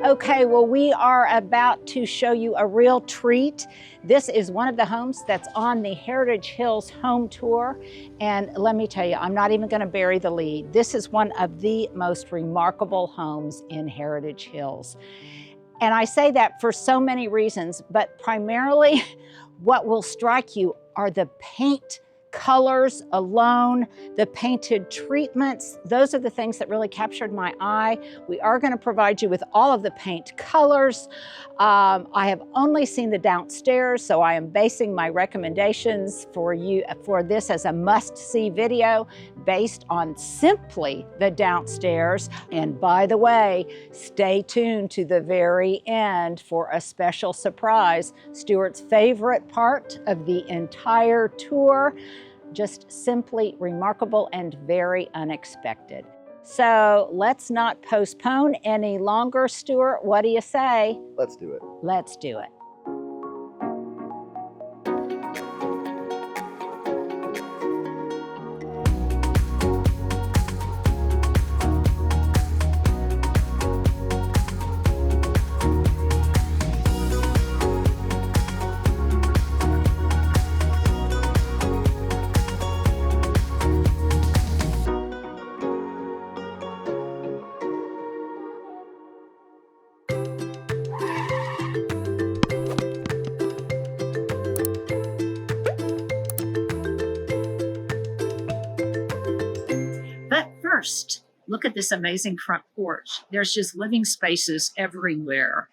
Okay, well, we are about to show you a real treat. This is one of the homes that's on the Heritage Hills home tour. And let me tell you, I'm not even going to bury the lead. This is one of the most remarkable homes in Heritage Hills. And I say that for so many reasons, but primarily what will strike you are the paint colors alone, the painted treatments. Those are the things that really captured my eye. We are going to provide you with all of the paint colors. I have only seen the downstairs, so I am basing my recommendations for you for this as a must-see video based on simply the downstairs. And by the way, stay tuned to the very end for a special surprise, Stuart's favorite part of the entire tour. Just simply remarkable and very unexpected. So let's not postpone any longer. Stuart, what do you say? Let's do it. Let's do it. But first, look at this amazing front porch. There's just living spaces everywhere.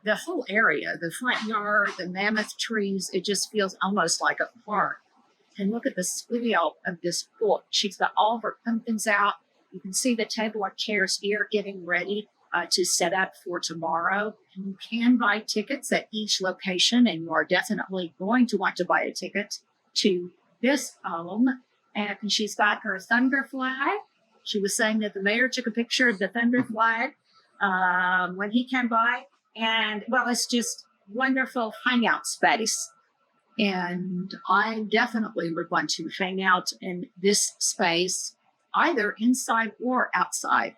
The whole area, the front yard, the mammoth trees, it just feels almost like a park. And look at the scale of this porch. She's got all of her pumpkins out. You can see the table and chairs here getting ready to set up for tomorrow. And you can buy tickets at each location, and you are definitely going to want to buy a ticket to this home. And she's got her thunder flag. She was saying that the mayor took a picture of the thunder flag when he came by. And, well, it's just wonderful hangout space. And I definitely would want to hang out in this space, either inside or outside.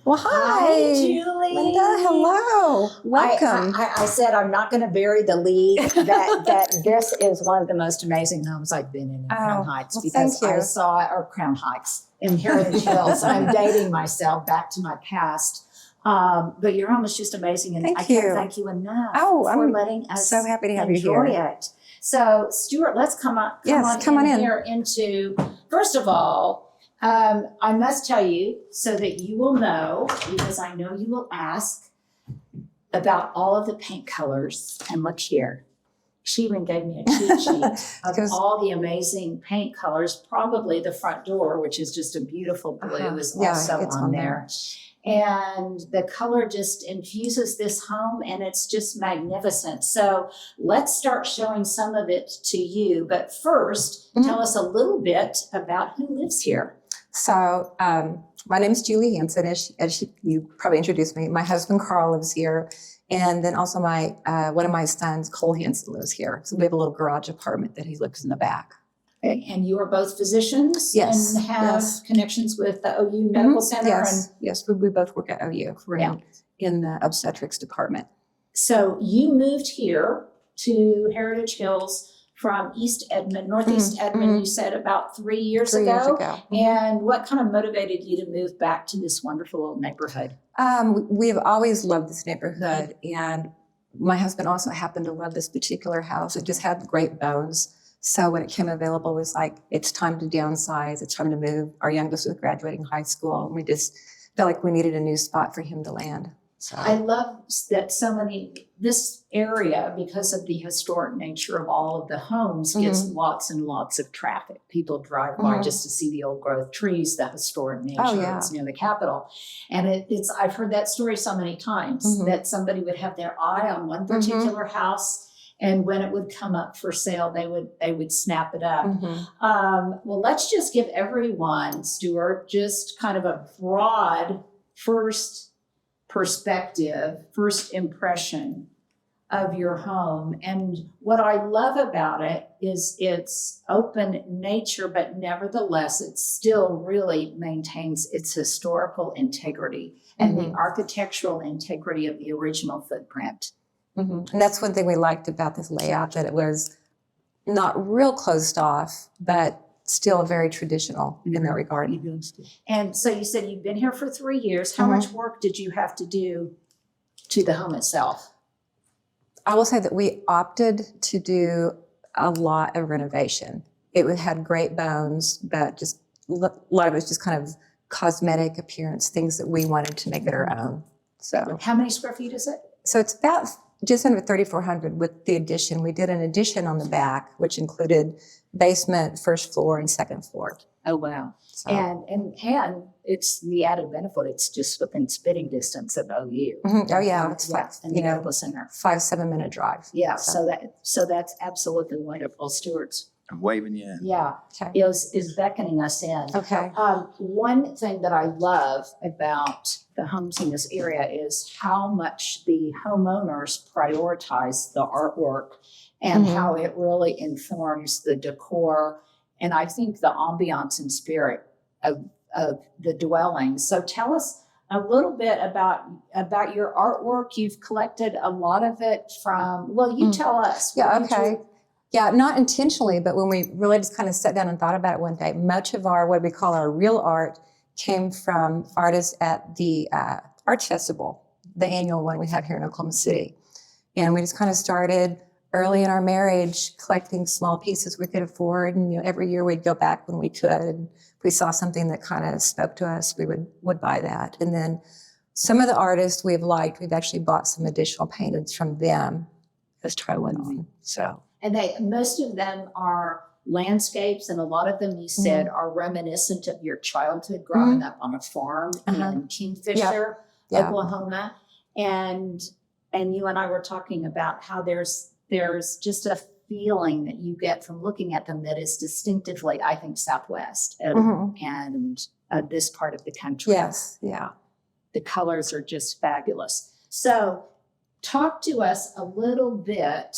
Well, hi, Julie. Linda. Hello. Welcome. I said I'm not going to bury the lead. That this is one of the most amazing homes I've been in Crown Heights, well, because thank you. I saw or Crown Heights in Heritage Hills. I'm dating myself back to my past. But your home is just amazing, and I can't thank you enough for letting us so happy to have enjoy you here. it. So, Stuart, let's come on in here into, first of all, I must tell you so that you will know, because I know you will ask about all of the paint colors. And look here, she even gave me a cheat sheet of all the amazing paint colors. Probably the front door, which is just a beautiful blue, is also on there. And the color just infuses this home, and it's just magnificent. So let's start showing some of it to you. But first, tell us a little bit about who lives here. So my name is Julie Hansen, as you probably introduced me. My husband, Carl, lives here. And then also my one of my sons, Cole Hansen, lives here. So we have a little garage apartment that he lives in the back. And you are both physicians? Yes. And have connections with the OU Medical Center? Yes, we both work at OU. We're in the obstetrics department. So you moved here to Heritage Hills from East Edmond, Northeast Edmond, you said about 3 years ago. And what kind of motivated you to move back to this wonderful old neighborhood? We have always loved this neighborhood, and my husband also happened to love this particular house. It just had great bones. So when it came available, it was like, it's time to downsize. It's time to move. Our youngest was graduating high school, and we just felt like we needed a new spot for him to land. So I love that this area, because of the historic nature of all of the homes, gets lots and lots of traffic. People drive by just to see the old growth trees, the historic nature. It's near the Capitol. And I've heard that story so many times, that somebody would have their eye on one particular house, and when it would come up for sale, they would snap it up. Well, let's just give everyone, Stuart, just kind of a broad first perspective, first impression of your home. And what I love about it is its open nature, but nevertheless, it still really maintains its historical integrity and the architectural integrity of the original footprint. And that's one thing we liked about this layout, that it was not real closed off, but still very traditional in that regard. And so you said you've been here for 3 years. How much work did you have to do to the home itself? I will say that we opted to do a lot of renovation. It had great bones, but just a lot of it was just kind of cosmetic appearance, things that we wanted to make it our own. So how many square feet is it? So it's about just under 3,400 with the addition. We did an addition on the back, which included basement, first floor, and second floor. Oh, wow. So. And it's the added benefit. It's just within spitting distance of OU. Oh, yeah. It's like, and the medical center. 5-7 minute drive. Yeah. So that's absolutely wonderful. Stewart's. I'm waving you in. Yeah. Okay. Is beckoning us in. Okay. One thing that I love about the homes in this area is how much the homeowners prioritize the artwork and how it really informs the decor and I think the ambiance and spirit of the dwelling. So tell us a little bit about your artwork. You've collected a lot of it from, well, you tell us. Yeah, okay. Yeah, not intentionally, but when we really just kind of sat down and thought about it one day, much of our, what we call our real art, came from artists at the Art Festival, the annual one we have here in Oklahoma City. And we just kind of started early in our marriage collecting small pieces we could afford. And every year we'd go back when we could. And if we saw something that kind of spoke to us, we would buy that. And then some of the artists we've liked, we've actually bought some additional paintings from them as time went on. So. And most of them are landscapes, and a lot of them, you said, are reminiscent of your childhood growing up on a farm in Kingfisher, Oklahoma. And you and I were talking about how there's just a feeling that you get from looking at them that is distinctively, I think, Southwest and this part of the country. Yes, yeah. The colors are just fabulous. So talk to us a little bit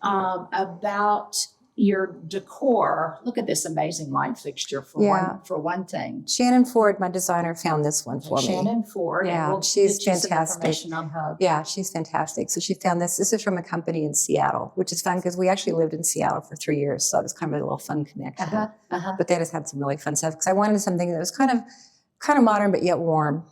about your decor. Look at this amazing light fixture for one thing. Shannon Ford, my designer, found this one for me. Shannon Ford. Yeah, we'll she's get you some fantastic. information on her. Yeah, she's fantastic. So she found this. This is from a company in Seattle, which is fun because we actually lived in Seattle for 3 years. So it was kind of a little fun connection. But they just had some really fun stuff because I wanted something that was kind of modern but yet warm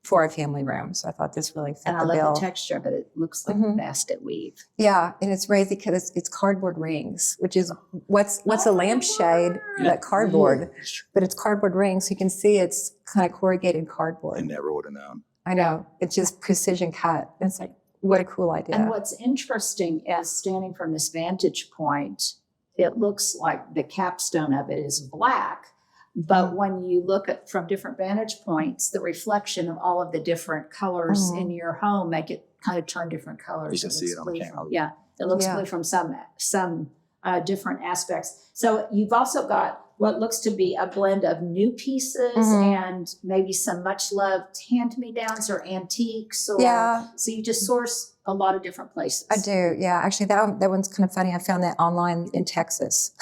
for a family room. So I thought this really fit the bill. And I love the texture, but it looks like basket weave. Yeah, and it's crazy because it's cardboard rings, which is what's a lampshade, that cardboard, but it's cardboard rings. So you can see it's kind of corrugated cardboard. I never would have known. I know. It's just precision cut. It's like, what a cool idea. And what's interesting is standing from this vantage point, it looks like the capstone of it is black. But when you look at from different vantage points, the reflection of all of the different colors in your home make it kind of turn different colors. You can see it on the camera. Yeah, it looks blue from some different aspects. So you've also got what looks to be a blend of new pieces and maybe some much loved hand-me-downs or antiques. Or, so you just source a lot of different places. I do, yeah. Actually, that one's kind of funny. I found that online in Texas.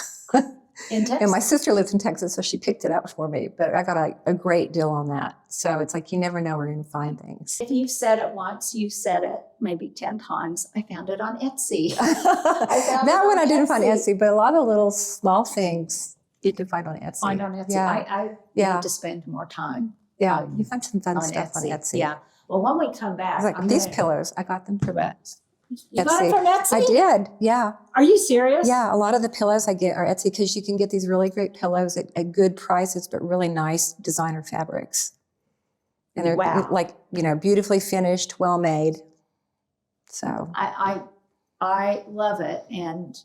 In Texas? And my sister lives in Texas, so she picked it up for me. But I got a great deal on that. So it's like you never know where you're going to find things. If you've said it once, you've said it maybe 10 times. I found it on Etsy. That one I didn't find Etsy, but a lot of little small things you can find on Etsy. Find on Etsy. Yeah. I need to spend more time. Yeah, you find some fun stuff on Etsy. Yeah. Well, when we come back, like these pillows, I got them from Etsy. You got it from Etsy? I did, yeah. Are you serious? Yeah, a lot of the pillows I get are Etsy because you can get these really great pillows at good prices, but really nice designer fabrics. And they're like, beautifully finished, well made. So I love it. And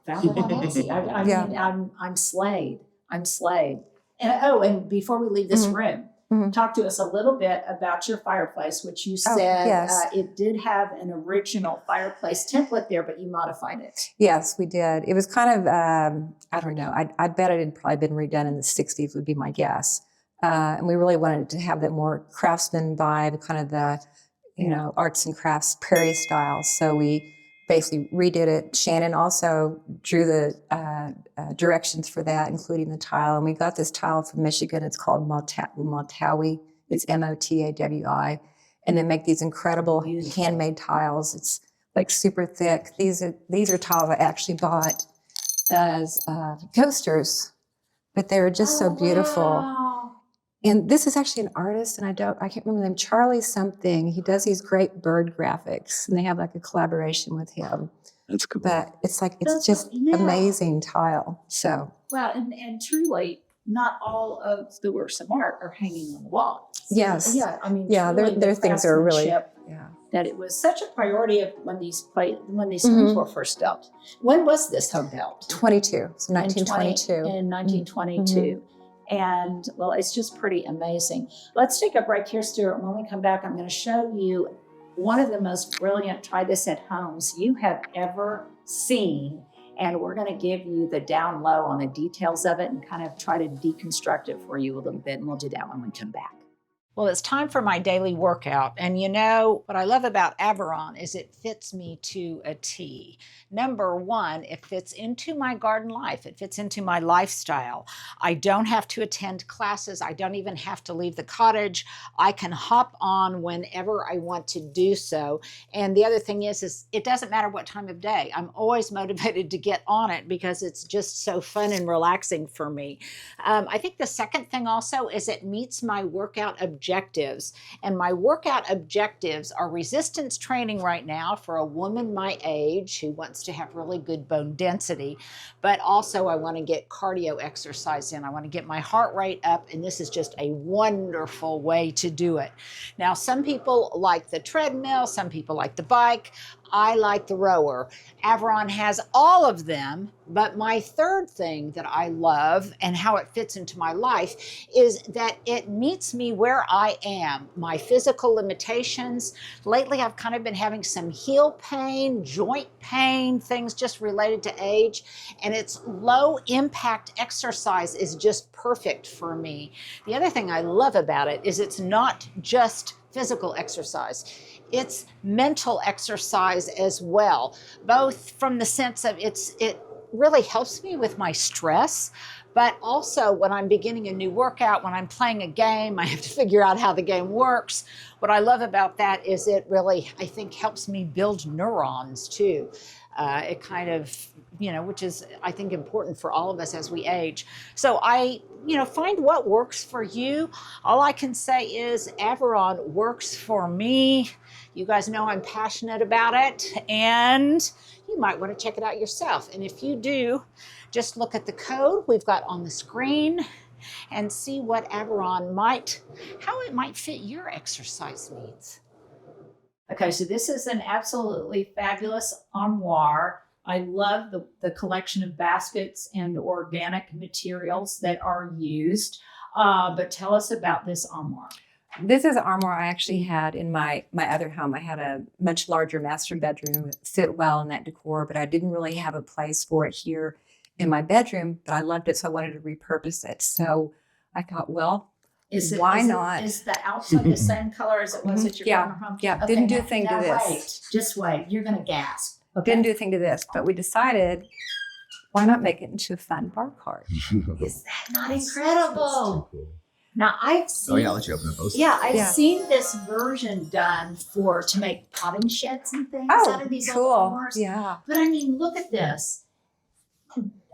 found it on Etsy. I mean, I'm slayed. I'm slayed. And before we leave this room, talk to us a little bit about your fireplace, which you said it did have an original fireplace template there, but you modified it. Yes, we did. It was kind of, I don't know, I bet it had probably been redone in the 60s would be my guess. And we really wanted to have that more craftsman vibe, kind of the, arts and crafts, Prairie style. So we basically redid it. Shannon also drew the directions for that, including the tile. And we got this tile from Michigan. It's called Motawi. It's Motawi. And they make these incredible handmade tiles. It's like super thick. These are tiles I actually bought as coasters, but they were just so beautiful. Wow. And this is actually an artist, and I can't remember the name, Charlie something. He does these great bird graphics, and they have like a collaboration with him. That's cool. But it's just amazing tile. So well, and truly, not all of the works of art are hanging on the wall. yes, Yeah, I mean, yeah, truly their the things are really craftsmanship, that it was such a priority of when these homes Mhm. were first built. When was this home built? 22, so 1922. In 1922. And well, it's just pretty amazing. Let's take a break here, Stuart. When we come back, I'm going to show you one of the most brilliant try this at homes you have ever seen. And we're going to give you the down low on the details of it and kind of try to deconstruct it for you a little bit. And we'll do that when we come back. Well, it's time for my daily workout. And you know, what I love about Averon is it fits me to a T. Number one, it fits into my garden life. It fits into my lifestyle. I don't have to attend classes. I don't even have to leave the cottage. I can hop on whenever I want to do so. And the other thing is it doesn't matter what time of day. I'm always motivated to get on it because it's just so fun and relaxing for me. I think the second thing also is it meets my workout objectives. And my workout objectives are resistance training right now for a woman my age who wants to have really good bone density, but also I want to get cardio exercise in. I want to get my heart rate up, and this is just a wonderful way to do it. Now, some people like the treadmill, some people like the bike. I like the rower. Averon has all of them, but my third thing that I love and how it fits into my life is that it meets me where I am, my physical limitations. Lately, I've kind of been having some heel pain, joint pain, things just related to age, and its low impact exercise is just perfect for me. The other thing I love about it is it's not just physical exercise. It's mental exercise as well, both from the sense of it really helps me with my stress, but also when I'm beginning a new workout, when I'm playing a game, I have to figure out how the game works. What I love about that is it really, I think, helps me build neurons too. It kind of, which is, I think, important for all of us as we age. So I, find what works for you. All I can say is Averon works for me. You guys know I'm passionate about it, and you might want to check it out yourself. And if you do, just look at the code we've got on the screen and see what Averon how it might fit your exercise needs. Okay, so this is an absolutely fabulous armoire. I love the collection of baskets and organic materials that are used. But tell us about this armoire. This is an armoire I actually had in my other home. I had a much larger master bedroom. It fit well in that decor, but I didn't really have a place for it here in my bedroom, but I loved it, so I wanted to repurpose it. So I thought, well, why not? Is the outside the same color as it was at your former home? Yeah, Okay, didn't do a thing to this. Wait, just wait. You're going to gasp. Okay. Didn't do a thing to this, but we decided, why not make it into a fun bar cart? Is that not incredible? Now I've seen. Oh yeah, I'll let you open the post. Yeah, I've seen this version done to make potting sheds and things out of these old armoires. Yeah. But I mean, look at this.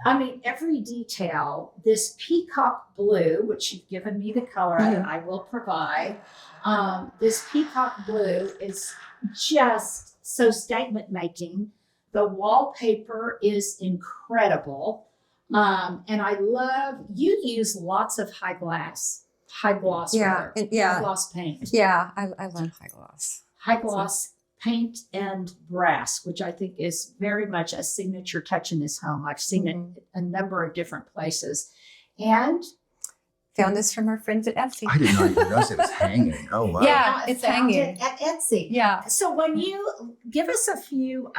I mean, every detail, this peacock blue, which you've given me the color, I will provide. This peacock blue is just so statement making. The wallpaper is incredible. And I love, you use lots of high gloss high gloss paint. Yeah, I love high gloss. High gloss paint and brass, which I think is very much a signature touch in this home. I've seen it a number of different places. And found this from our friends at Etsy. I did not even notice it was hanging. Oh, wow. Yeah, it's found hanging. it at Etsy. Yeah. So when you give us a few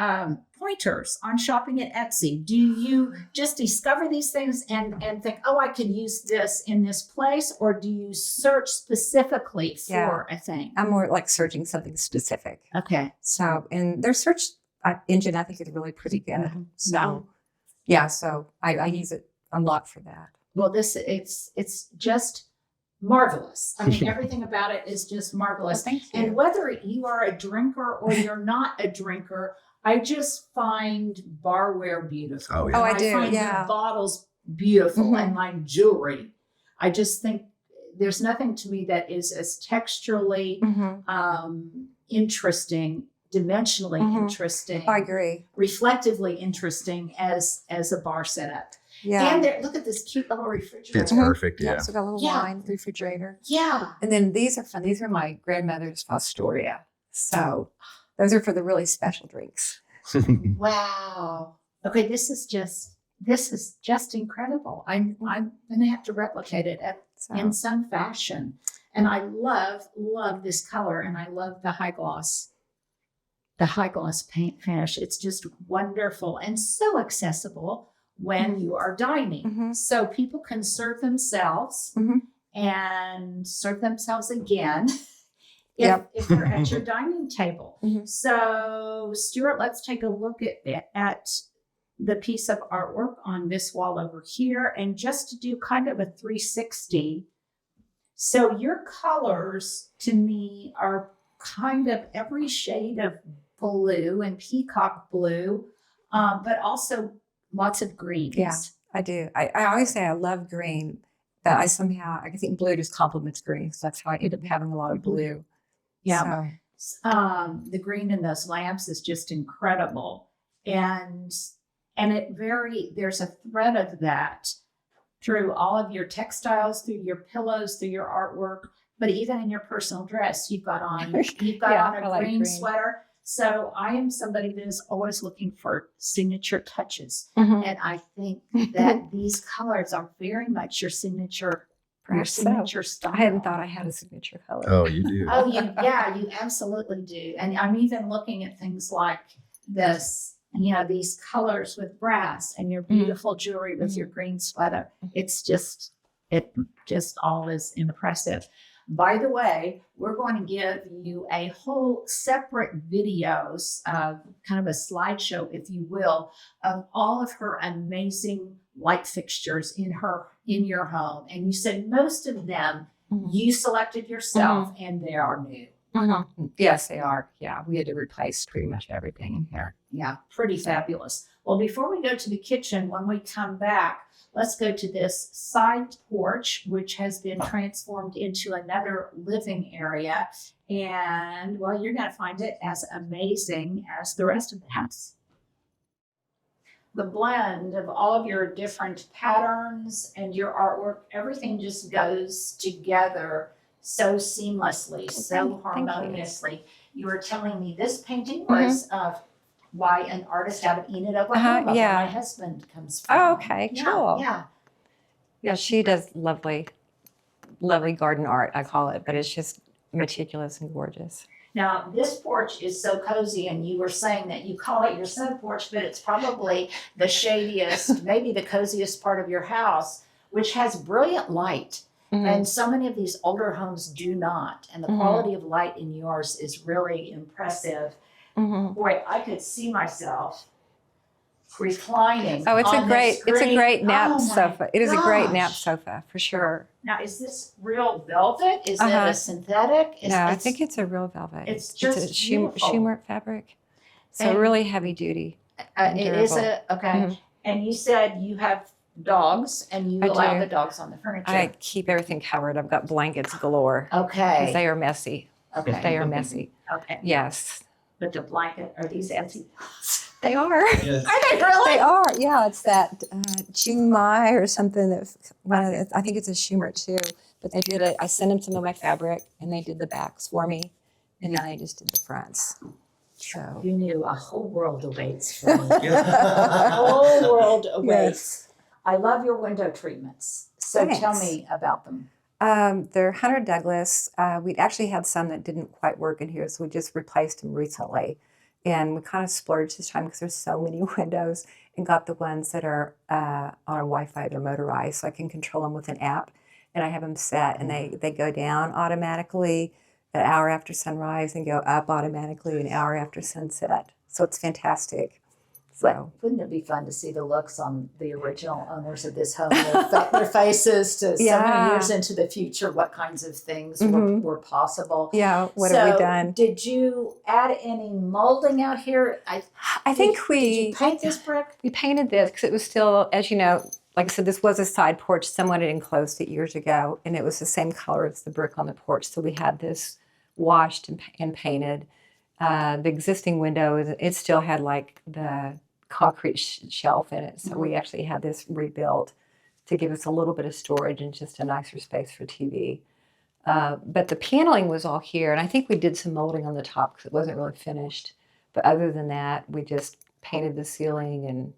pointers on shopping at Etsy, do you just discover these things and think, oh, I could use this in this place? Or do you search specifically for a thing? I'm more like searching something specific. Okay. So, and there's engine, I think, is really pretty good. Mhm. So, yeah, so I use it a lot for that. Well, it's just marvelous. I mean, everything about it is just marvelous. Thank you. And whether you are a drinker or you're not a drinker, I just find barware beautiful. Oh, yeah. Oh, I do, find yeah. the bottles beautiful Mhm. and my jewelry. I just think there's nothing to me that is as texturally interesting, dimensionally Mhm. interesting, I agree. reflectively interesting as a bar setup. Yeah. And there, look at this cute little refrigerator. It's perfect. Yeah, Yeah. so got a little Yeah. wine refrigerator. Yeah. And then these are fun. These are my grandmother's Fostoria. So those are for the really special drinks. Wow. Okay, this is just incredible. I'm gonna have to replicate it So in some fashion. And I love this color, and I love the high gloss paint finish. It's just wonderful and so accessible when you are dining. Mhm. So people can serve themselves Mhm. and serve themselves again Yep. if they're at your dining table. Mhm. So Stuart, let's take a look at the piece of artwork on this wall over here, and just to do kind of a 360. So your colors to me are kind of every shade of blue and peacock blue, but also lots of greens. Yeah. I do. I always say I love green, but I think blue just complements green. So that's how I end up having a lot of blue. Yeah. So, The green in those lamps is just incredible. And there's a thread of that through all of your textiles, through your pillows, through your artwork, but even in your personal dress, you've got on Yeah, I a like green green. sweater. So I am somebody that is always looking for signature touches. Mhm. And I think that these colors are very much your signature Perhaps so. style. I hadn't thought I had a signature color. Oh, you do. Oh, you absolutely do. And I'm even looking at things like this, these colors with brass and your beautiful jewelry with your green sweater. It just all is impressive. By the way, we're going to give you a whole separate videos of kind of a slideshow, if you will, of all of her amazing light fixtures in your home. And you said most of them you selected yourself, and they are new. Yes, they are. Yeah, we had to replace pretty much everything in here. Yeah, pretty fabulous. Well, before we go to the kitchen, when we come back, let's go to this side porch, which has been transformed into another living area. And, well, you're going to find it as amazing as the rest of the house. The blend of all of your different patterns and your artwork, everything just goes together so seamlessly, so harmoniously. You were telling me this painting was by an artist out of Enid, Oklahoma, yeah. where my husband comes from. Oh, okay, cool. Yeah. Yeah, she does lovely garden art, I call it, but it's just meticulous and gorgeous. Now, this porch is so cozy, and you were saying that you call it your sun porch, but it's probably the shadiest, maybe the coziest part of your house, which has brilliant light. And so many of these older homes do not. And the quality of light in yours is really impressive. Boy, I could see myself reclining. Oh, it's a great nap Oh my sofa. It is a great nap gosh. sofa for sure. Now, is this real velvet? Is it a synthetic? I think it's a real velvet. It's a just beautiful. Shumert fabric. So And- really heavy duty. It is okay. And you said you have dogs, and you I allow do. the dogs on the furniture. I keep everything covered. I've got blankets galore. Okay. Because they are messy. Okay. They are messy. Okay. Yes. But the blanket, are these empty? They are. Yes. Are they really? They are. Yeah, it's that June Mai or something. I think it's a Shumert too. But they did it. I sent them some of my fabric, and they did the backs for me, and then I just did the fronts. So You knew a whole world awaits for me. A whole world awaits. I love your window treatments. So tell Thanks. me about them. They're Hunter Douglas. We actually had some that didn't quite work in here, so we just replaced them recently. And we kind of splurged this time because there's so many windows, and got the ones that are on a Wi-Fi. They're motorized, so I can control them with an app. And I have them set, and they go down automatically an hour after sunrise and go up automatically an hour after sunset. So it's fantastic. But So wouldn't it be fun to see the looks on the original owners of this home, their faces to so many years into the future, what kinds of things were possible? yeah, what have we done? Did you add any molding out here? I think did you paint this brick? we painted this because it was still, as you know, like I said, this was a side porch. Someone had enclosed it years ago, and it was the same color as the brick on the porch. So we had this washed and painted. The existing window, it still had like the concrete shelf in it. So we actually had this rebuilt to give us a little bit of storage and just a nicer space for TV. But the paneling was all here, and I think we did some molding on the top because it wasn't really finished. But other than that, we just painted the ceiling and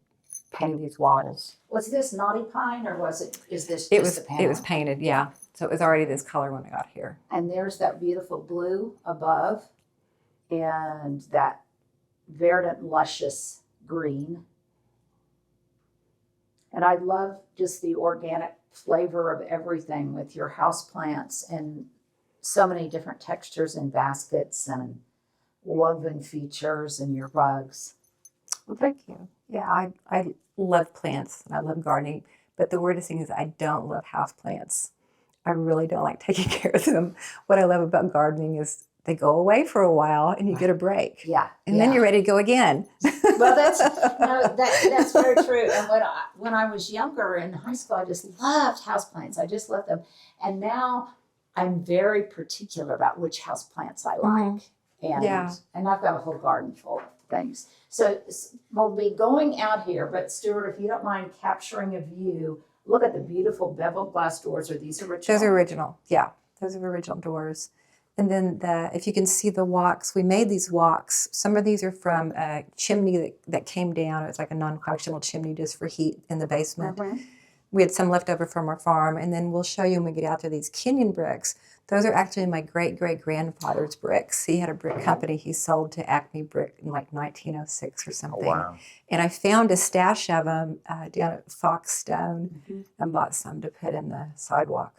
painted these walls. Was this knotty pine or is this It just was the panel? it was painted, yeah. So it was already this color when I got here. And there's that beautiful blue above and that verdant, luscious green. And I love just the organic flavor of everything with your houseplants and so many different textures and baskets and woven features and your rugs. Well, thank you. Yeah, I love plants and I love gardening, but the weirdest thing is I don't love house plants. I really don't like taking care of them. What I love about gardening is they go away for a while and you get a break. Yeah. And then you're ready to go again. Well, that's very true. And when I was younger in high school, I just loved houseplants. I just loved them. And now I'm very particular about which houseplants I like. And I've got a whole garden full of things. So we'll be going out here, but Stuart, if you don't mind capturing a view, look at the beautiful beveled glass doors. Are these original? Those are original. Yeah, those are original doors. And then if you can see the walks, we made these walks. Some of these are from a chimney that came down. It's like a non-functional chimney just for heat in the basement. We had some left over from our farm. And then we'll show you when we get out there these Kenyan bricks. Those are actually my great-great-grandfather's bricks. He had a brick company he sold to Acme Brick in like 1906 or something. Oh, wow. And I found a stash of them down at Foxstone and bought some to put in the sidewalk.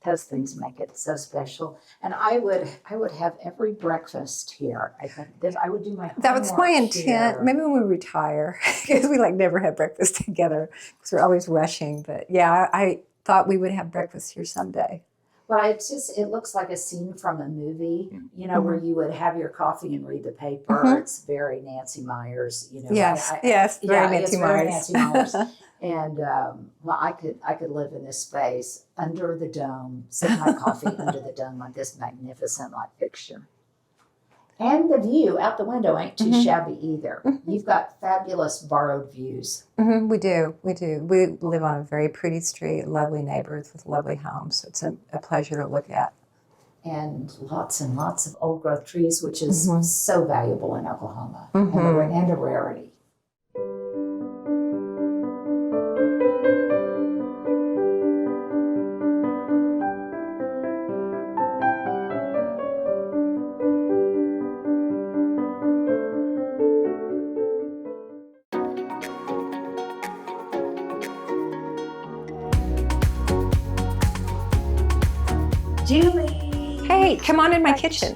Those things make it so special. And I would have every breakfast here. I think I would do my homework. That was my intent. Here. Maybe when we retire, because we like never have breakfast together because we're always rushing. But yeah, I thought we would have breakfast here someday. But it looks like a scene from a movie, where you would have your coffee and read the paper. It's very Nancy Myers, Yes, very Nancy Myers. And I could live in this space under the dome, sip my coffee under the dome on this magnificent light fixture. And the view out the window ain't too shabby either. You've got fabulous borrowed views. We do. We live on a very pretty street, lovely neighbors with lovely homes. So it's a pleasure to look at. And lots of old growth trees, which is so valuable in Oklahoma and a rarity. Julie! Hey, come on in my kitchen.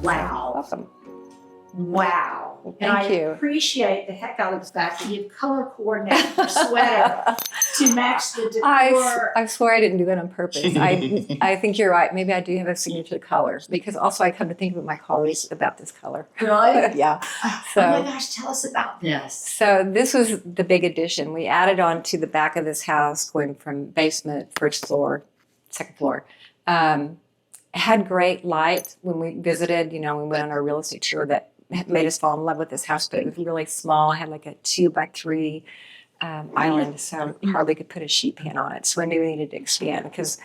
Wow. Welcome. Wow. Thank you. I appreciate the heck out of the fact that you've color coordinated your sweater to match the decor. I swear I didn't do that on purpose. I think you're right. Maybe I do have a signature color because also I come to think of my colors about this color. Really? Yeah. So, oh my gosh, tell us about this. So this was the big addition. We added on to the back of this house, going from basement, first floor, second floor. Had great light when we visited. We went on our real estate tour that made us fall in love with this house, but it was really small. It had like a 2x3 island, so hardly could put a sheet pan on it. So I knew we needed to expand because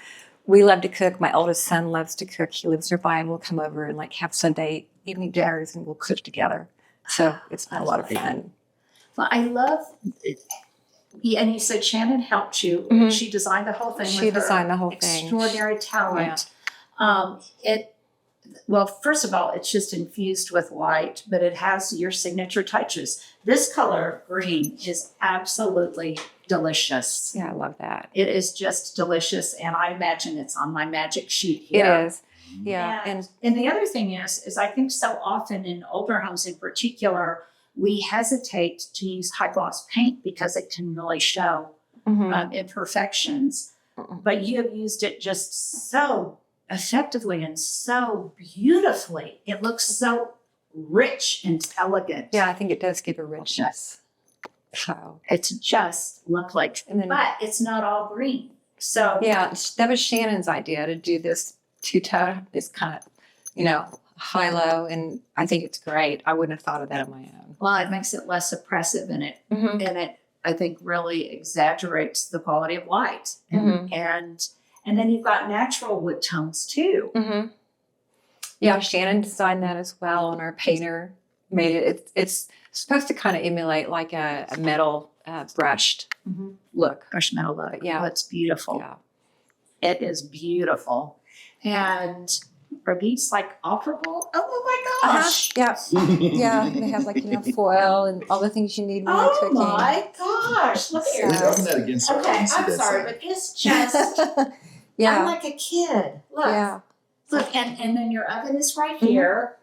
we love to cook. My oldest son loves to cook. He lives nearby, and we'll come over and like have Sunday evening dinners, and we'll cook together. So it's been a lot of fun. Well, I love it. And you said Shannon helped you. She designed the whole thing. She designed the whole thing. Extraordinary talent. well, first of all, it's just infused with light, but it has your signature touches. This color green is absolutely delicious. Yeah, I love that. It is just delicious, and I imagine it's on my magic sheet It here. is. Yeah. And the other thing is I think so often in older homes in particular, we hesitate to use high gloss paint because it can really show imperfections. But you have used it just so effectively and so beautifully. It looks so rich and elegant. Yeah, I think it does give a richness. So It's just lovely. And then- But it's not all green. So yeah, that was Shannon's idea to do this two-tone, this kind of, high-low, and I think it's great. I wouldn't have thought of that on my own. well, it makes it less oppressive and it I think really exaggerates the quality of light. And then you've got natural wood tones too. Yeah, Shannon designed that as well, and our painter made it. It's supposed to kind of emulate like a metal brushed look. Brushed metal look. Yeah. Oh, it's beautiful. Yeah. It is beautiful. And are these like operable? Oh my gosh. Yeah. Yeah. They have foil and all the things you need when you're Oh cooking. my gosh. Look So- at Just open that again so I Okay, can see I'm that sorry, side. but it's just, I'm Yeah. like a kid. Look. Yeah. Look, and then your oven is right here,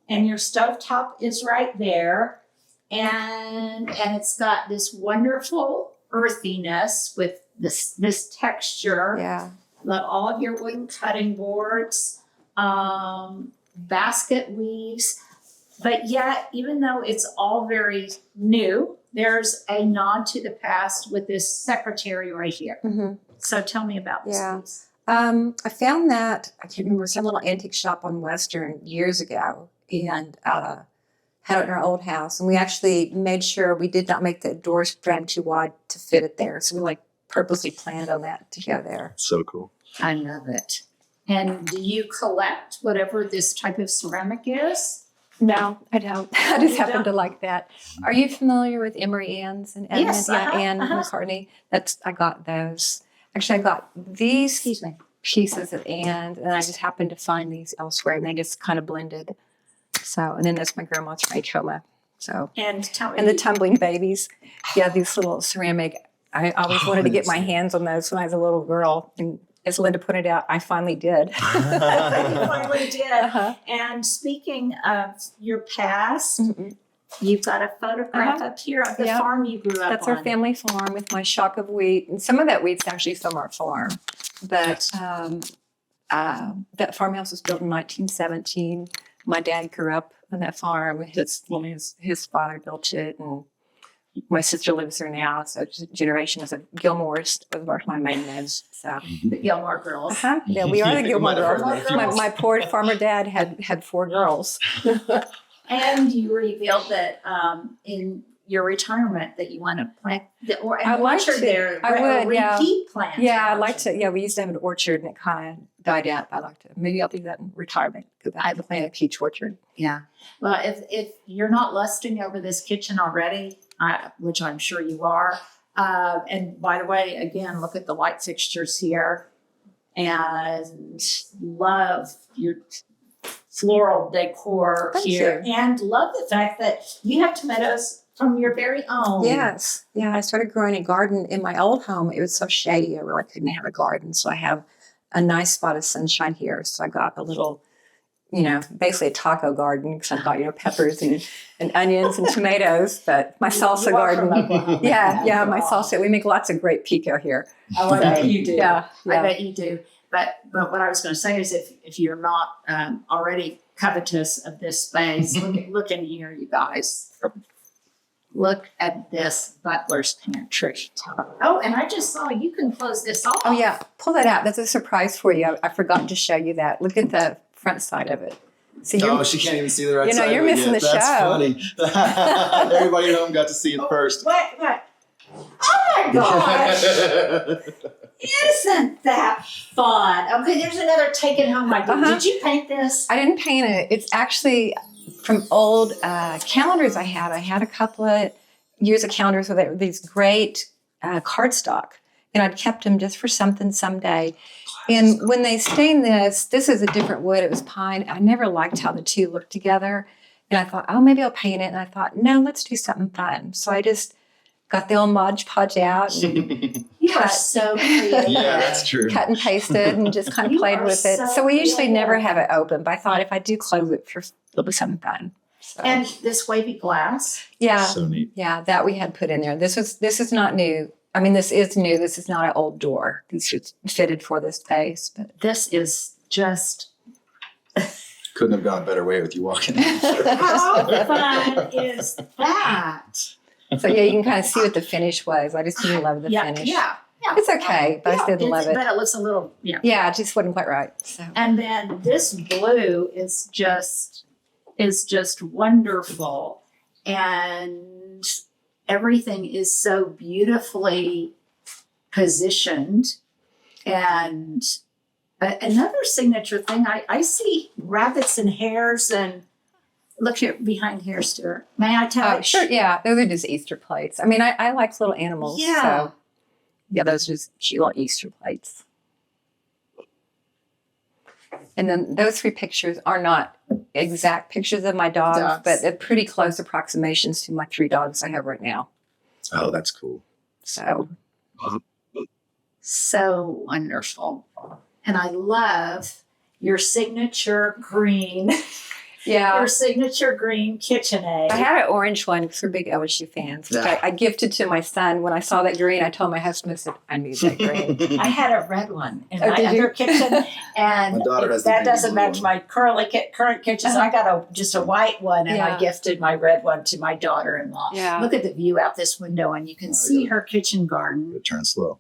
and your stovetop is right there, and it's got this wonderful earthiness with this texture. Yeah. Love all of your wooden cutting boards, basket weaves, but yet even though it's all very new, there's a nod to the past with this secretary right here. So tell me about this Yeah. piece. I found that, I can't remember, some little antique shop on Western years ago, and had it in our old house. And we actually made sure we did not make the door frame too wide to fit it there. So we purposely planned on that to go there. So cool. I love it. And do you collect whatever this type of ceramic is? No, I don't. I just happen to like that. Are you familiar with Emery Ann's and Edmund? Yes, Yeah, Ann McCartney. I got those. Actually, I got these pieces at Ann's, and I just happened to find these elsewhere, and they just kind of blended. So, and then that's my grandma's Rachoma. So, And tell me. and the tumbling babies. Yeah, these little ceramic. I always wanted to get my hands on those when I was a little girl, and as Linda pointed out, I finally did. You finally did. And speaking of your past, you've got a photograph up here of the Yeah. farm you grew up That's on. our family farm with my shock of wheat. And some of that wheat's actually from our farm. But that farmhouse was built in 1917. My dad grew up on that farm. His father built it. And my sister lives there now. So it's a generation of Gilmore's was my maiden names. So The Gilmore Girls. yeah, we are the You Gilmore might have heard girls. that a few My poor farmer dad had 4 girls. And you revealed that in your retirement that you want to plant I'd like orchard to. there. I would, yeah. Repeat plant. Yeah, I'd like to. Yeah, we used to have an orchard and it kind of died out. I'd like to. Maybe I'll do that in retirement because I have to plant a peach orchard. Yeah. Well, if you're not lusting over this kitchen already, which I'm sure you are, and by the way, again, look at the light fixtures here, and love your floral decor Thank here, you. and love the fact that you have tomatoes from your very own. Yes. Yeah, I started growing a garden in my old home. It was so shady. I really couldn't have a garden. So I have a nice spot of sunshine here. So I got a little, basically a taco garden because I've got, peppers and onions and tomatoes, but my salsa You are from garden. Oklahoma. Yeah, my salsa. We make lots of great pico here. Oh, I bet you do. Yeah. I bet you do. But what I was going to say is if you're not already covetous of this space, look in here, you guys. Look at this butler's pantry. Oh, and I just saw you can close this off. Oh, yeah. Pull that out. That's a surprise for you. I forgot to show you that. Look at the front side of it. So Oh, she can't even see the right You know, side you're of it missing yet. the That's show. funny. Everybody at home got to see it first. What? Oh my gosh! Isn't that fun? Okay, there's another take it home idea. Did you paint this? I didn't paint it. It's actually from old calendars I had. I had a couple of years of calendars with these great cardstock. And I'd kept them just for something someday. And when they stained this is a different wood. It was pine. I never liked how the two looked together. And I thought, oh, maybe I'll paint it. And I thought, no, let's do something fun. So I just got the old Mod Podge out and You are so creative. Yeah, that's true. cut and pasted and just kind of You played are with it. so So we usually never creative. have it open, but I thought if I do close it, it'll be something fun. So, And this wavy glass. yeah, So neat. yeah, that we had put in there. This is not new. I mean, this is new. This is not an old door. This is fitted for this space. But This is just Couldn't have gone a better way with you walking in. how fun is that? so yeah, you can kind of see what the finish was. I just didn't love the Yeah, finish. yeah. It's okay, but I still didn't love it. But it looks a little, Yeah, it just wasn't quite right. So And then this blue is just wonderful, and everything is so beautifully positioned. And another signature thing, I see rabbits and hares, and look here behind here, Stuart. May I touch? sure, yeah, those are just Easter plates. I mean, I like little animals. Yeah. So yeah, those are just cute little Easter plates. And then those 3 pictures are not exact pictures of my dogs, but they're pretty close approximations to my 3 dogs I have right now. Oh, that's cool. So So wonderful. And I love your signature green, yeah, your signature green KitchenAid. I had an orange one because we're big LSU fans. Which Yeah. I gifted to my son. When I saw that green, I told my husband, I said, I need that green. I had a red one in Oh, my did you? other kitchen, and My daughter has the that baby doesn't blue match one. my current kitchen. So I got just a white one, and I Yeah. gifted my red one to my daughter-in-law. Yeah. Look at the view out this window, and you can Oh, see yeah. her kitchen garden. It turns slow.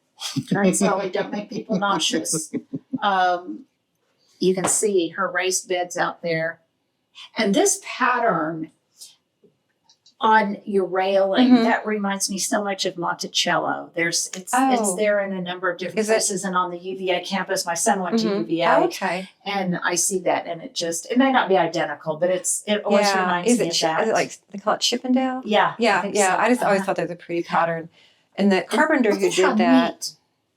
Turn slowly, don't make people nauseous. You can see her raised beds out there. And this pattern on your railing, Mhm. that reminds me so much of Monticello. It's Oh. there in a number of different Is it? places, and on the UVA campus. My son went to Mhm. UVA, Oh, okay. and I see that, and it may not be identical, but it always Yeah. reminds Is me it, of that. is it like they call it Chippendale? Yeah, Yeah, think yeah. so. I just always Uh-huh. thought that was a pretty pattern. And the carpenter who Look at did that,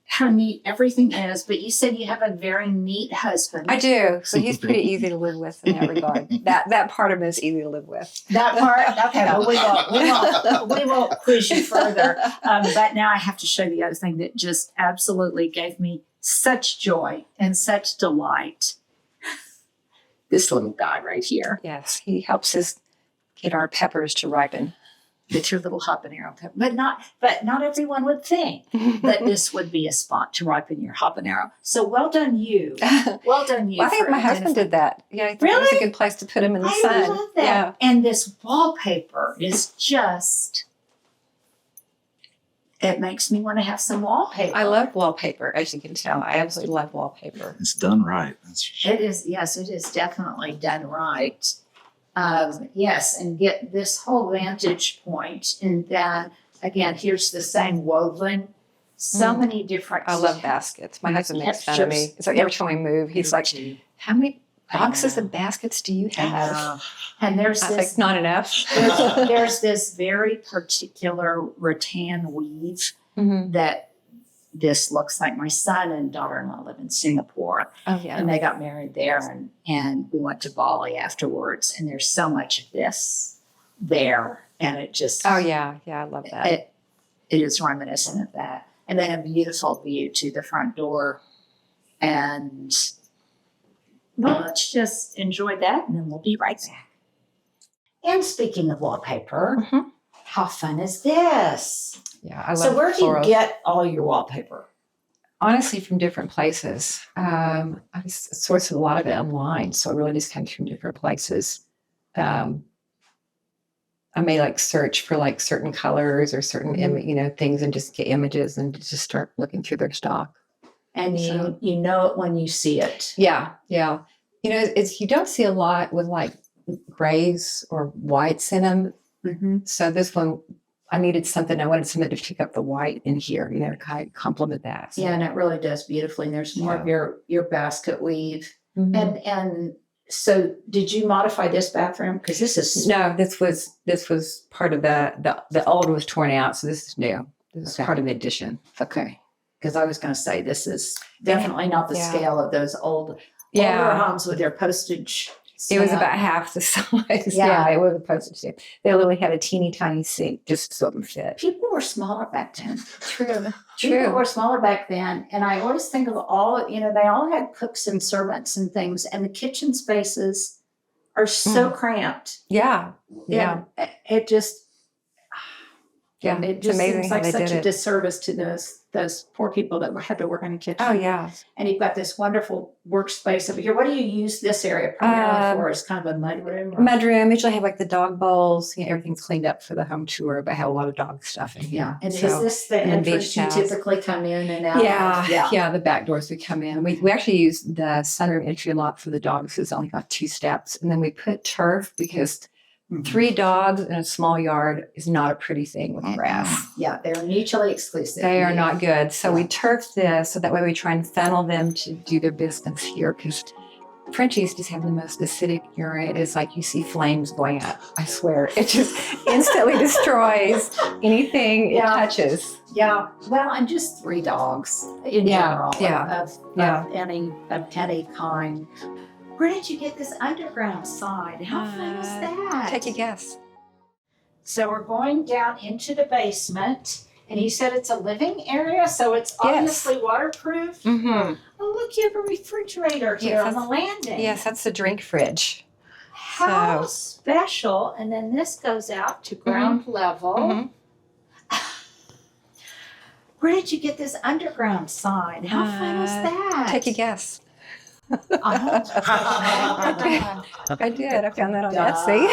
how neat everything is. But you said you have a very neat husband. I do. So he's pretty easy to live with in that regard. That part of him is easy to live with. That part, okay. Well, we won't quiz you further. But now I have to show the other thing that just absolutely gave me such joy and such delight. This little guy right here. Yes, he helps us get our peppers to ripen. Get your little habanero pepper. But not everyone would think that this would be a spot to ripen your habanero. So well done you. Well done you. Well, I think for my husband did that. Yeah, I thought it was a good place to put him in the I sun. love that. Yeah. And this wallpaper is just, it makes me want to have some wallpaper. I love wallpaper, as you can tell. I absolutely love wallpaper. It's done right. That's for sure. It is, yes, it is definitely done right. Yes, and get this whole vantage point. And then again, here's the same woven. So many different. I love baskets. My husband makes fun of me. Textures. It's like every time we move, he's like, how many boxes of baskets do you have? And there's I was this like, not enough. there's this very particular rattan weave Mhm. that this looks like. My son and daughter-in-law live in Singapore, Oh, yeah. and they got married there, and we went to Bali afterwards, and there's so much of this there, and it just Oh, yeah. Yeah, I love that. it is reminiscent of that. And then a beautiful view to the front door, and well, let's just enjoy that, and then we'll be right back. And speaking of wallpaper, Mhm. how fun is this? Yeah, I love So where do you florals. get all your wallpaper? Honestly, from different places. I source a lot of it online, so it really just comes from different places. I may like search for like certain colors or certain things and just get images and just start looking through their stock. And So- you know it when you see it. Yeah, yeah. It's you don't see a lot with like grays or whites in them. Mm-hmm. So this one, I wanted something to pick up the white in here, to kind of complement that. So, Yeah, and it really does beautifully. And there's more of your basket weave. mhm. And so did you modify this bathroom? Because this is No, this was part of the old was torn out, so this is new. This is Okay. part of the addition. okay. because I was going to say this is definitely not the Yeah. scale of those older Yeah. homes with their postage. It was stamp. about half the size. Yeah. It was a postage stamp. They literally had a teeny tiny sink just so it would fit. People were smaller back then. True. People were smaller back then. And I always think of all, they all had cooks and servants and things, and the kitchen spaces are so cramped. Yeah. Yeah. And it just, Yeah. it It's just amazing seems how like they such did a it. disservice to those poor people that had to work in the kitchen. Oh, yeah. And you've got this wonderful workspace over here. What do you use this area primarily for? It's kind of a mudroom? Mudroom. Usually have like the dog bowls. Everything's cleaned up for the home tour, but I have a lot of dog stuff in here. Yeah. And So- is this the and the entrance beach you house. typically come in and out? Yeah, the back doors we come in. We actually use the sunroom entry lock for the dogs. It's only got 2 steps. And then we put turf because 3 dogs in a small yard is not a pretty thing with grass. Yeah, they're mutually exclusive. They are not good. So we turf this so that way we try and funnel them to do their business here because Frenchies just have the most acidic urine. It's like you see flames going up. I swear. It just instantly destroys anything it touches. Yeah, well, and just 3 dogs in general of any kind. Where did you get this underground side? How fun is that? Take a guess. So we're going down into the basement, and you said it's a living area, so it's obviously waterproof. Mm-hmm. Oh, look, you have a refrigerator here on the landing. Yes, that's the drink fridge. How special. And then this goes out to ground level. Mhm. Where did you get this underground sign? How fun is that? Take a guess. Uh-huh. I did. I found that on Duh. Etsy.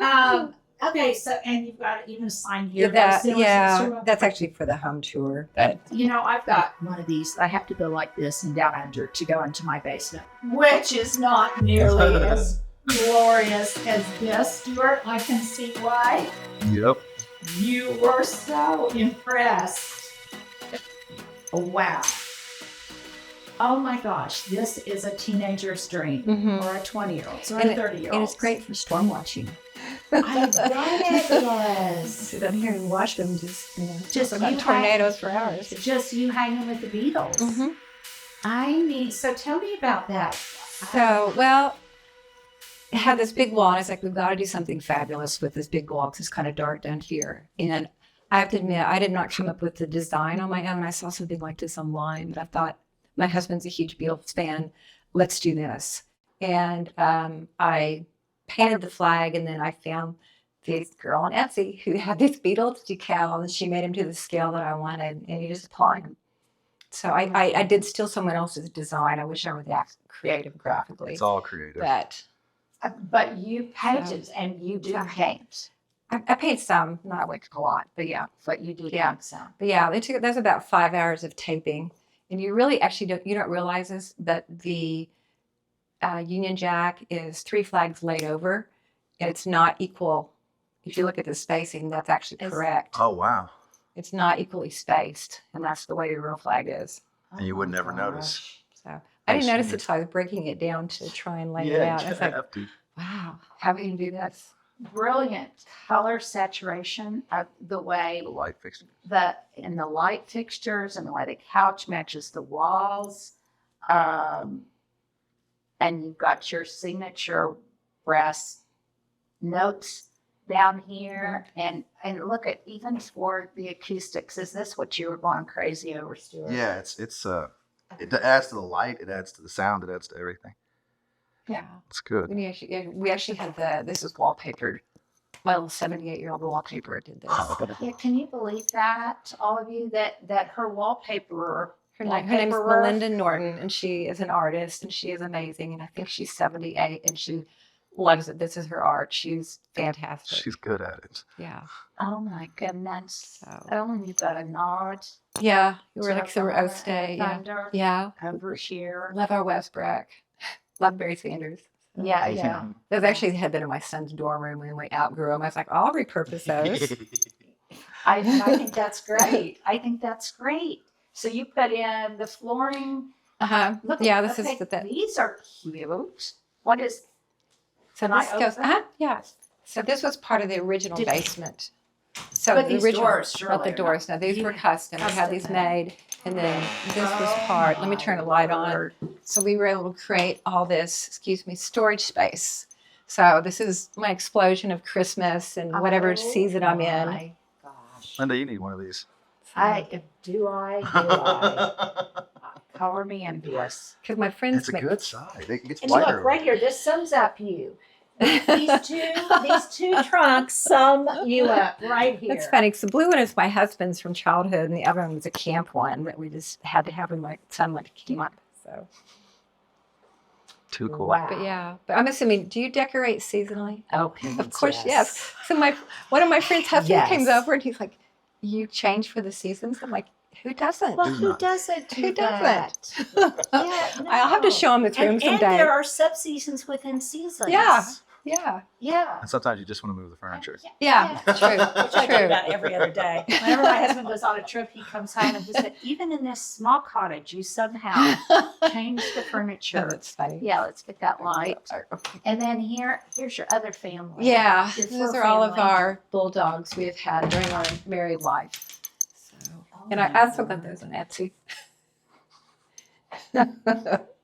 Duh. Okay, so, and you've got even a sign here. That's That's actually for the home tour. But I've got one of these. I have to go like this and down under to go into my basement, which is not nearly as glorious as this, Stuart. I can see why. Yep. You were so impressed. Wow. Oh my gosh, this is a teenager's dream, or a 20-year-old's, or a 30-year-old. and it's great for storm watching. I bet it is. Sit down here and watch them just Just about you tornadoes for hours. Just you hanging with the Beatles. So tell me about that. So, well, it had this big wall, and I was like, we've got to do something fabulous with this big wall because it's kind of dark down here. And I have to admit, I did not come up with the design on my own. I saw something like this online, but I thought, my husband's a huge Beatles fan. Let's do this. And I painted the flag, and then I found this girl on Etsy who had these Beatles decals, and she made them to the scale that I wanted, and you just apply them. So I did steal someone else's design. I wish I were that creative graphically. It's all creative. But you painted, and you do paint. I paid some, not like a lot, but yeah. But you do paint some. But yeah, that's about 5 hours of taping. And you really actually don't realize this, but the Union Jack is 3 flags laid over, and it's not equal. If you look at the spacing, that's actually correct. Oh, wow. It's not equally spaced, and that's the way the real flag is. And you would never notice. So I didn't notice it until I was breaking it down to try and lay it out. you It's like, have to. wow, how can you do this? Brilliant color saturation of the way The light fixture. the light fixtures and the way the couch matches the walls. And you've got your signature brass notes down here. And look at, even for the acoustics, is this what you were going crazy over, Stuart? Yeah, it adds to the light, it adds to the sound, it adds to everything. Yeah. It's good. We actually had this is wallpapered. My little 78-year-old wallpaper did this. Yeah, can you believe that, all of you, that her wallpaper? Her name is Melinda Norton, and she is an artist, and she is amazing. And I think she's 78, and she loves it. This is her art. She's fantastic. She's good at it. Yeah. Oh my goodness. So. Oh, and you've got a nod. Yeah. We're like Silver Oak State. Yeah. Thunder Yeah. over here. Love our Westbrook. Love Barry Sanders. Yeah. Those actually had been in my son's dorm room when we outgrew them. I was like, I'll repurpose those. I think that's great. I think that's great. So you put in the flooring. Look, Yeah, these are cute. What is? So this goes. Yeah. So this was part of the original basement. So But the these original, doors, but surely the are doors, not- no, these were custom. We had Custom these made. made, and then this was part. Let me turn the light on. So we were able to create all this, storage space. So this is my explosion of Christmas and whatever season I'm in. My gosh. Linda, you need one of these. Do I? Color me envious. Because my friends It's a make good size. It gets And lighter. look, right here, this sums up you. These two trunks sum you up right here. That's funny because the blue one is my husband's from childhood, and the other one was a camp one that we just had to have when my son went to camp. So, Too cool. Wow. but I'm assuming, do you decorate seasonally? Okay. Of course, yes. So one of my friends' husband came Yes. over and he's like, "You change for the seasons?" I'm like, "Who doesn't?" Well, who doesn't do Who that? doesn't? I'll have to show him this room And someday. there are subseasons within seasons. Yeah. And sometimes you just want to move the furniture. Yeah. True. Which I do True. about every other day. Whenever my husband goes on a trip, he comes home and he said, even in this small cottage, you somehow change the furniture. That's funny. Yeah, let's get that light. Okay. And then here's your other family. Yeah, Your those fur are all of family. our bulldogs we have had during our married life. So, and I also got those on Etsy.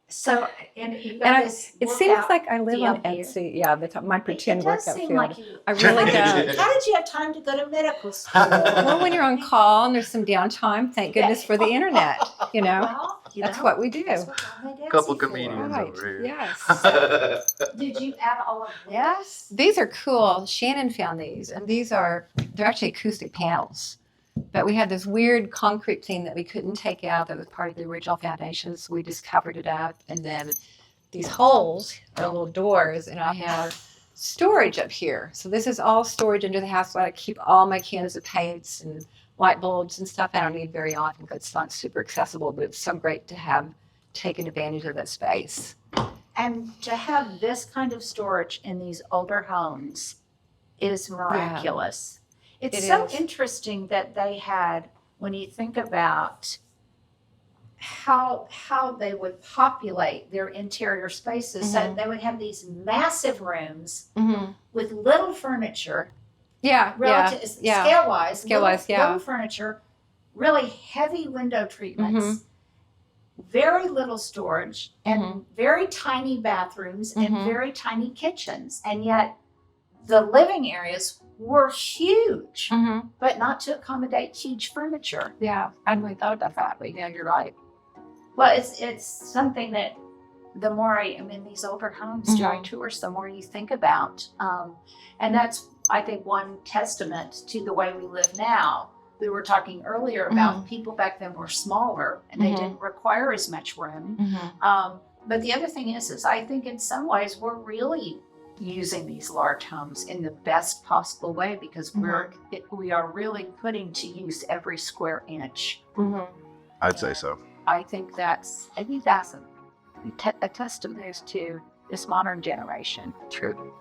So, and you got And this it seems workout like I live deal on here. Etsy. Yeah, my pretend It does workout seem field. like you. I really don't. How did you have time to go to medical school? Well, when you're on call and there's some downtime, thank goodness for the internet. Well, That's what we do. That's what I made Couple Etsy for. comedians Right. over here. Yes. Did you add all of this? These are cool. Shannon found these, and they're actually acoustic panels. But we had this weird concrete thing that we couldn't take out that was part of the original foundation, so we just covered it up. And then these holes are little doors, and I have storage up here. So this is all storage under the house. So I keep all my cans of paints and light bulbs and stuff I don't need very often because it's not super accessible, but it's so great to have taken advantage of that space. And to have this kind of storage in these older homes is miraculous. It's It so is. interesting that they had, when you think about how they would populate their interior spaces, so they would have these massive rooms Mm-hmm. with little furniture, Yeah, relative yeah. scale-wise, Scale-wise, yeah. little furniture, really heavy window treatments, Mm-hmm. very little storage, and very tiny bathrooms and Mhm. very tiny kitchens. And yet the living areas were huge, Mm-hmm. but not to accommodate huge furniture. Yeah, I hadn't really thought about that, but yeah, you're right. Well, it's something that the more I'm in these older homes during tours, the more you think about. And that's, I think, one testament to the way we live now. We were talking earlier about people back then were smaller and they didn't require as much room. But the other thing is I think in some ways we're really using these large homes in the best possible way because we are really putting to use every square inch. I'd say so. I think that's a testament to this modern generation. True.